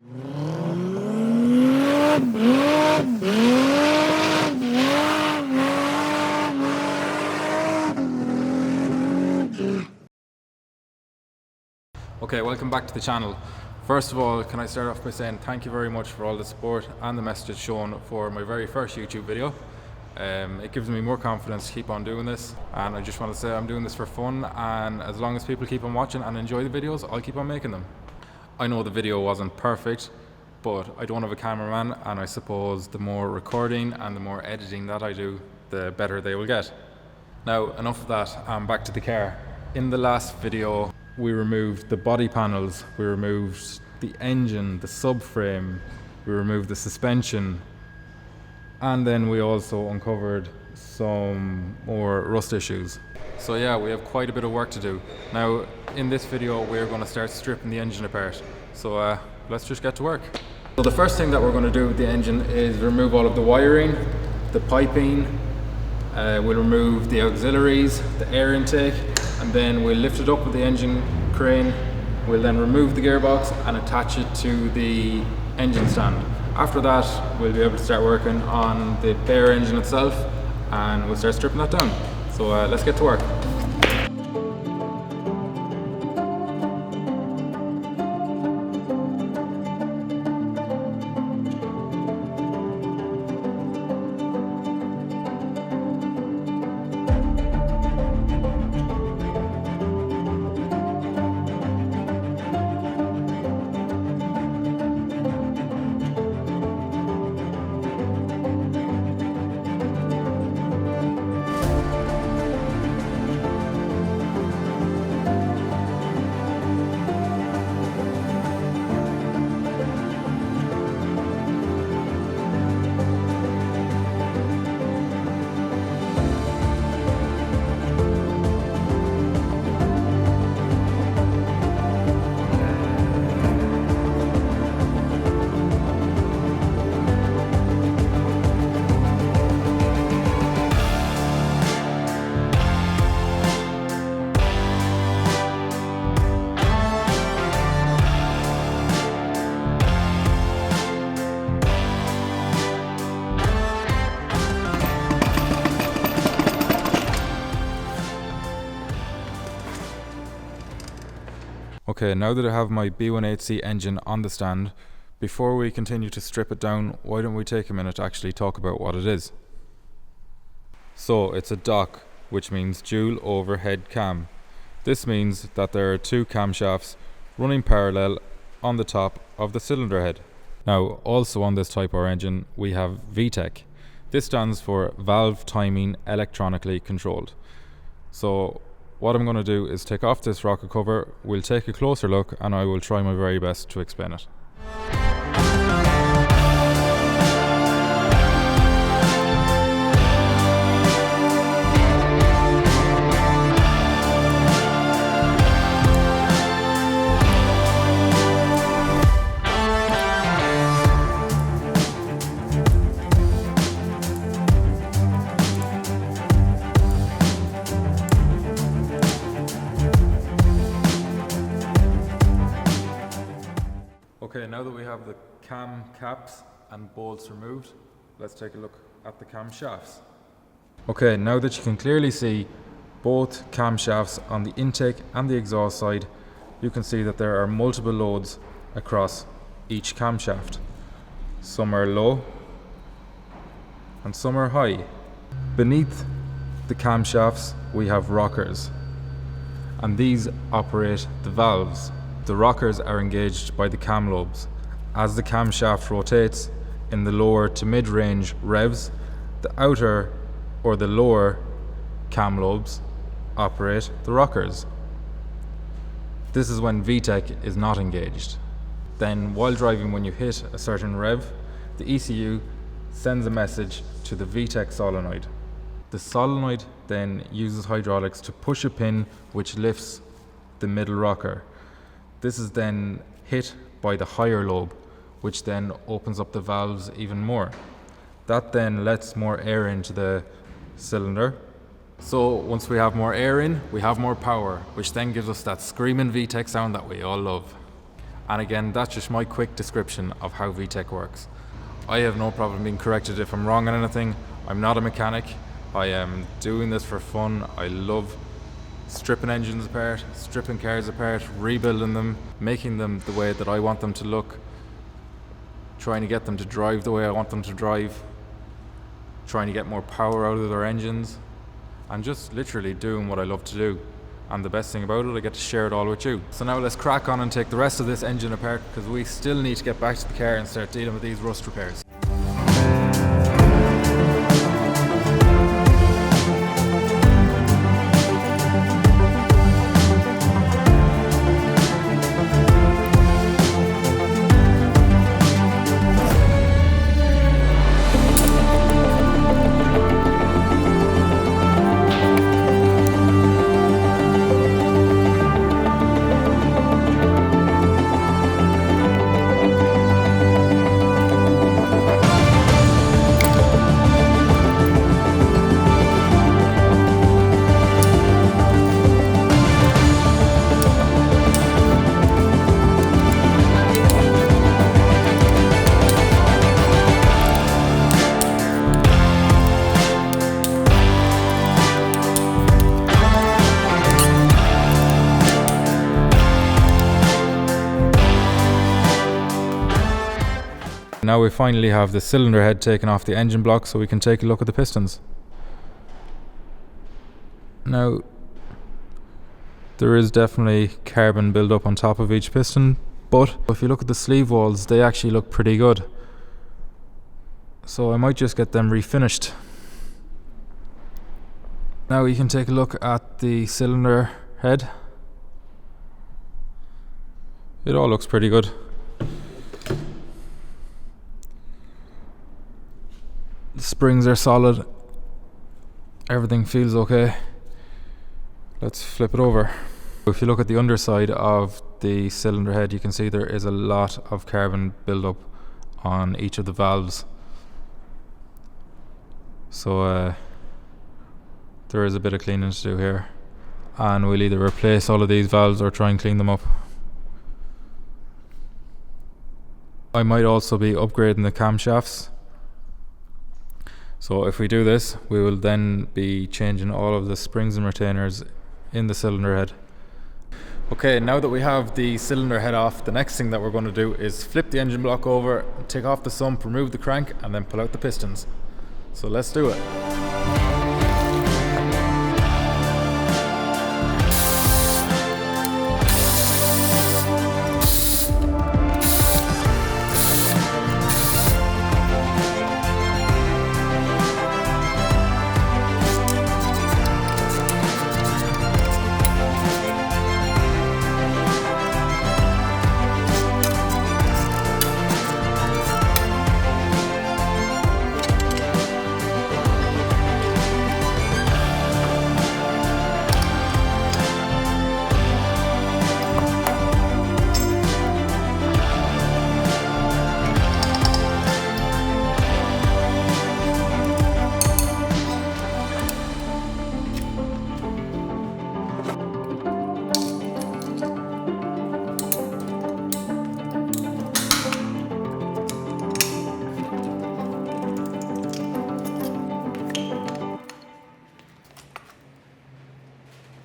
Okay, welcome back to the channel. First of all, can I start off by saying thank you very much for all the support and the messages shown for my very first YouTube video. It gives me more confidence to keep on doing this, and I just want to say I'm doing this for fun, and as long as people keep on watching and enjoy the videos, I'll keep on making them. I know the video wasn't perfect, but I don't have a cameraman, and I suppose the more recording and the more editing that I do, the better they will get. Now, enough of that, back to the car. In the last video, we removed the body panels, we removed the engine, the subframe, we removed the suspension, and then we also uncovered some more rust issues. So yeah, we have quite a bit of work to do. Now, in this video, we're going to start stripping the engine apart. So let's just get to work. So the first thing that we're going to do with the engine is remove all of the wiring, the piping, we'll remove the auxiliaries, the air intake, and then we'll lift it up with the engine crane. We'll then remove the gearbox and attach it to the engine stand. After that, we'll be able to start working on the bare engine itself, and we'll start stripping that down. So let's get to work. Okay, now that I have my B18C engine on the stand, before we continue to strip it down, why don't we take a minute to actually talk about what it is. So, it's a DOC, which means dual overhead cam. This means that there are two camshafts running parallel on the top of the cylinder head. Now, also on this Type R engine, we have VTEC. This stands for Valve Timing Electronically Controlled. So, what I'm going to do is take off this rocker cover, we'll take a closer look, and I will try my very best to explain it. Okay, now that we have the cam caps and bolts removed, let's take a look at the cam shafts. Okay, now that you can clearly see both cam shafts on the intake and the exhaust side, you can see that there are multiple loads across each camshaft. Some are low and some are high. Beneath the camshafts we have rockers, and these operate the valves. The rockers are engaged by the cam lobes. As the camshaft rotates in the lower to mid-range revs, the outer or the lower cam lobes operate the rockers. This is when VTEC is not engaged. Then, while driving, when you hit a certain rev, the ECU sends a message to the VTEC solenoid. The solenoid then uses hydraulics to push a pin which lifts the middle rocker. This is then hit by the higher lobe, which then opens up the valves even more. That then lets more air into the cylinder. So once we have more air in, we have more power, which then gives us that screaming VTEC sound that we all love. And again, that's just my quick description of how VTEC works. I have no problem being corrected if I'm wrong on anything. I'm not a mechanic. I am doing this for fun. I love stripping engines apart, stripping cars apart, rebuilding them, making them the way that I want them to look, trying to get them to drive the way I want them to drive, trying to get more power out of their engines, and just literally doing what I love to do. And the best thing about it, I get to share it all with you. So now let's crack on and take the rest of this engine apart, because we still need to get back to the car and start dealing with these rust repairs. Now we finally have the cylinder head taken off the engine block, so we can take a look at the pistons. Now, there is definitely carbon build-up on top of each piston, but if you look at the sleeve walls, they actually look pretty good. So I might just get them refinished. Now you can take a look at the cylinder head. It all looks pretty good. The springs are solid. Everything feels okay. Let's flip it over. If you look at the underside of the cylinder head, you can see there is a lot of carbon build-up on each of the valves. So there is a bit of cleaning to do here, and we'll either replace all of these valves or try and clean them up. I might also be upgrading the camshafts. So if we do this, we will then be changing all of the springs and retainers in the cylinder head. Okay, now that we have the cylinder head off, the next thing that we're going to do is flip the engine block over, take off the sump, remove the crank, and then pull out the pistons. So let's do it.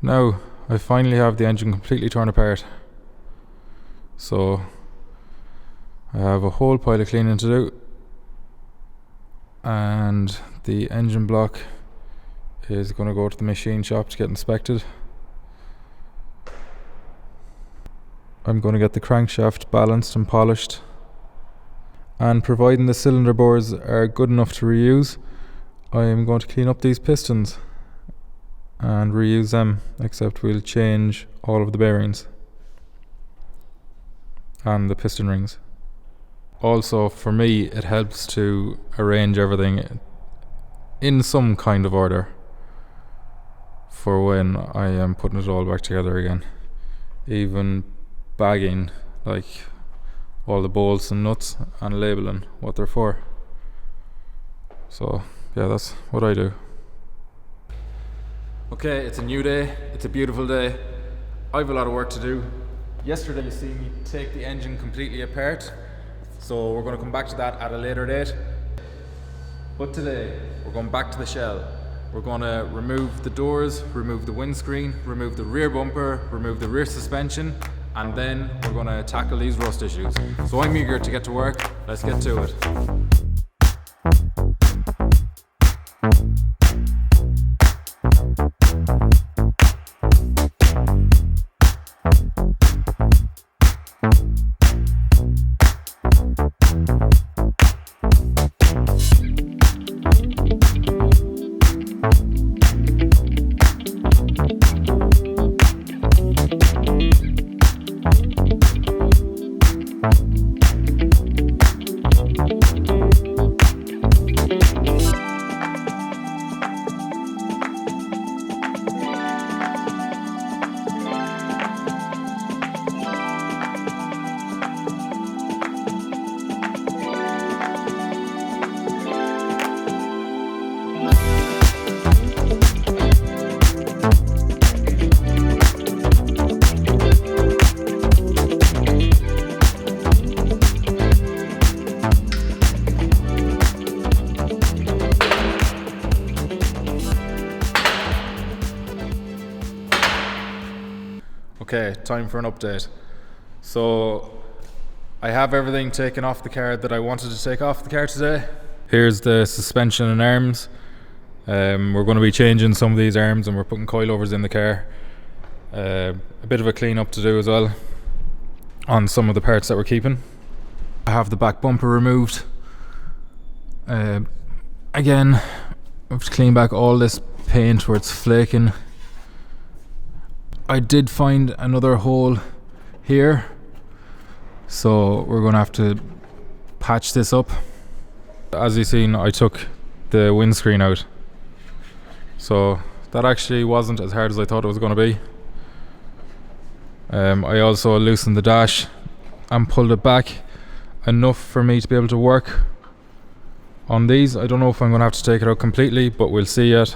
Now, I finally have the engine completely torn apart. So, I have a whole pile of cleaning to do. And the engine block is going to go to the machine shop to get inspected. I'm going to get the crankshaft balanced and polished. And providing the cylinder bores are good enough to reuse, I am going to clean up these pistons and reuse them, except we'll change all of the bearings and the piston rings. Also, for me, it helps to arrange everything in some kind of order for when I am putting it all back together again. Even bagging, like all the bolts and nuts, and labeling what they're for. So yeah, that's what I do. Okay, it's a new day, it's a beautiful day. I have a lot of work to do. Yesterday you see me take the engine completely apart, so we're going to come back to that at a later date. But today we're going back to the shell. We're going to remove the doors, remove the windscreen, remove the rear bumper, remove the rear suspension, and then we're going to tackle these rust issues. So I'm eager to get to work. Let's get to it. Okay, time for an update. So I have everything taken off the car that I wanted to take off the car today. Here's the suspension and arms. We're going to be changing some of these arms and we're putting coilovers in the car. A bit of a clean up to do as well on some of the parts that we're keeping. I have the back bumper removed. Again, I have to clean back all this paint where it's flaking. I did find another hole here, so we're going to have to patch this up. As you've seen, I took the windscreen out, so that actually wasn't as hard as I thought it was going to be. I also loosened the dash and pulled it back enough for me to be able to work on these. I don't know if I'm going to have to take it out completely, but we'll see yet.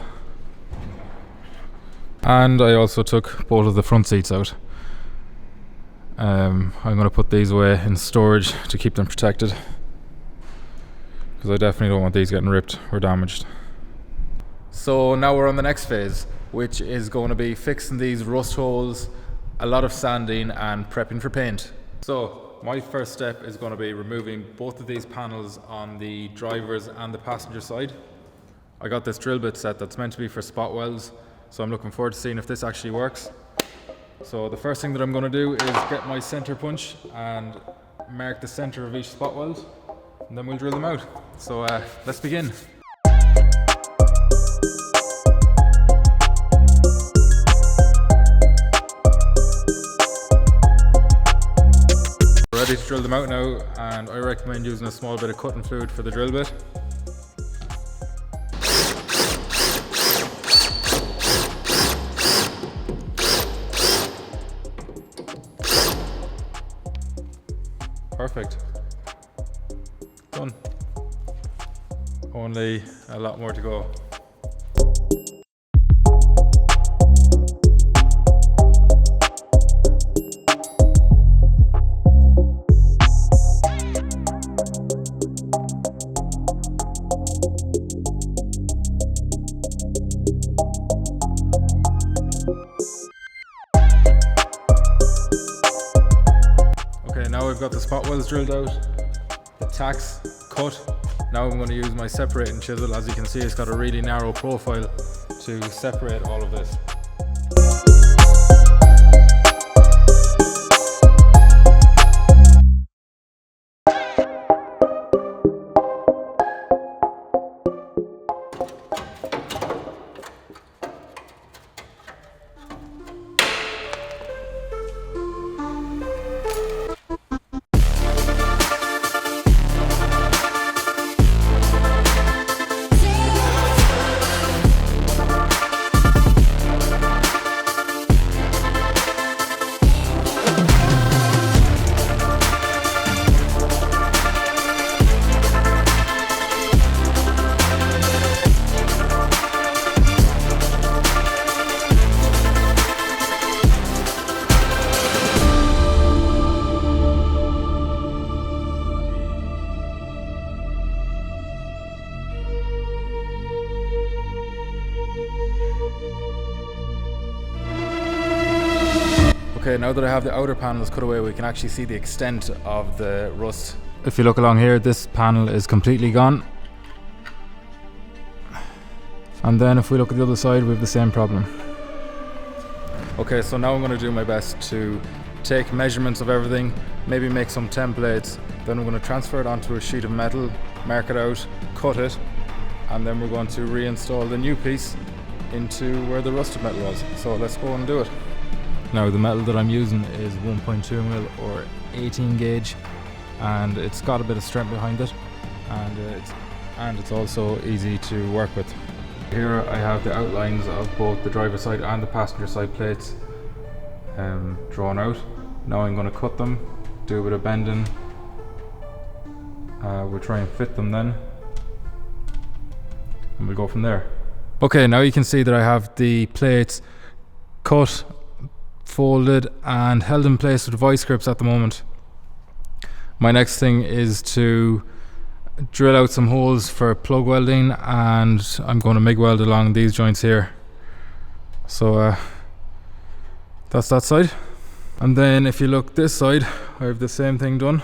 And I also took both of the front seats out. I'm going to put these away in storage to keep them protected, because I definitely don't want these getting ripped or damaged. So now we're on the next phase, which is going to be fixing these rust holes, a lot of sanding and prepping for paint. So my first step is going to be removing both of these panels on the driver's and the passenger side. I got this drill bit set that's meant to be for spot welds, so I'm looking forward to seeing if this actually works. So the first thing that I'm going to do is get my center punch and mark the center of each spot weld, and then we'll drill them out. So let's begin. We're ready to drill them out now, and I recommend using a small bit of cutting fluid for the drill bit. Perfect. Done. Only a lot more to go. Now we've got the spot welds drilled out, the tacks cut. Now I'm going to use my separating chisel. As you can see, it's got a really narrow profile to separate all of this. Okay, now that I have the outer panels cut away, we can actually see the extent of the rust. If you look along here, this panel is completely gone. And then if we look at the other side, we have the same problem. Okay, so now I'm going to do my best to take measurements of everything, maybe make some templates, then I'm going to transfer it onto a sheet of metal, mark it out, cut it, and then we're going to reinstall the new piece into where the rusted metal was. So let's go and do it. Now the metal that I'm using is 1.2mm or 18 gauge, and it's got a bit of strength behind it, and it's also easy to work with. Here I have the outlines of both the driver side and the passenger side plates drawn out. Now I'm going to cut them, do a bit of bending. We'll try and fit them then, and we'll go from there. Okay, now you can see that I have the plates cut, folded and held in place with vice grips at the moment. My next thing is to drill out some holes for plug welding, and I'm going to MIG weld along these joints here. So that's that side. And then if you look this side, I have the same thing done.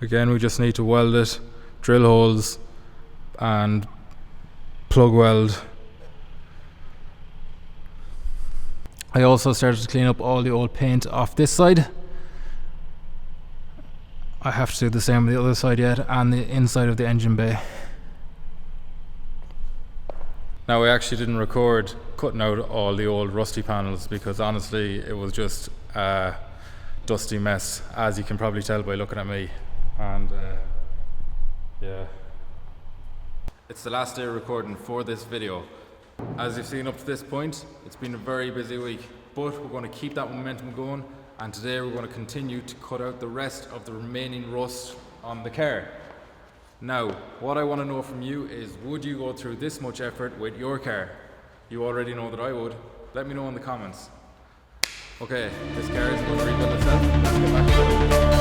Again, we just need to weld it, drill holes and plug weld. I also started to clean up all the old paint off this side. I have to do the same with the other side yet, and the inside of the engine bay. Now I actually didn't record cutting out all the old rusty panels because honestly it was just a dusty mess, as you can probably tell by looking at me. And yeah, it's the last day of recording for this video. As you've seen up to this point, it's been a very busy week, but we're going to keep that momentum going, and today we're going to continue to cut out the rest of the remaining rust on the car. Now, what I want to know from you is, would you go through this much effort with your car? You already know that I would. Let me know in the comments. Okay, this car is going to rebuild itself. Let's get back to it.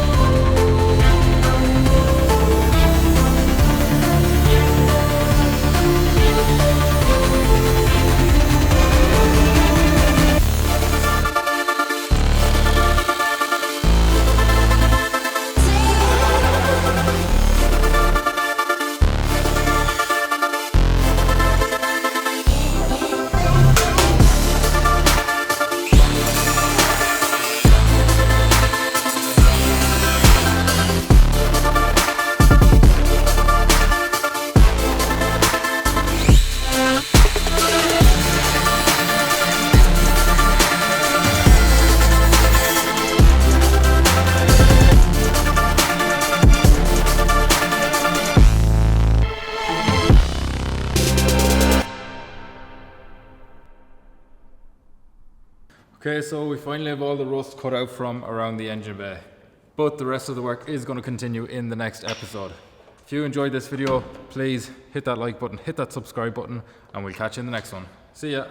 Okay, so we finally have all the rust cut out from around the engine bay, but the rest of the work is going to continue in the next episode. If you enjoyed this video, please hit that like button, hit that subscribe button, and we'll catch you in the next one. See ya.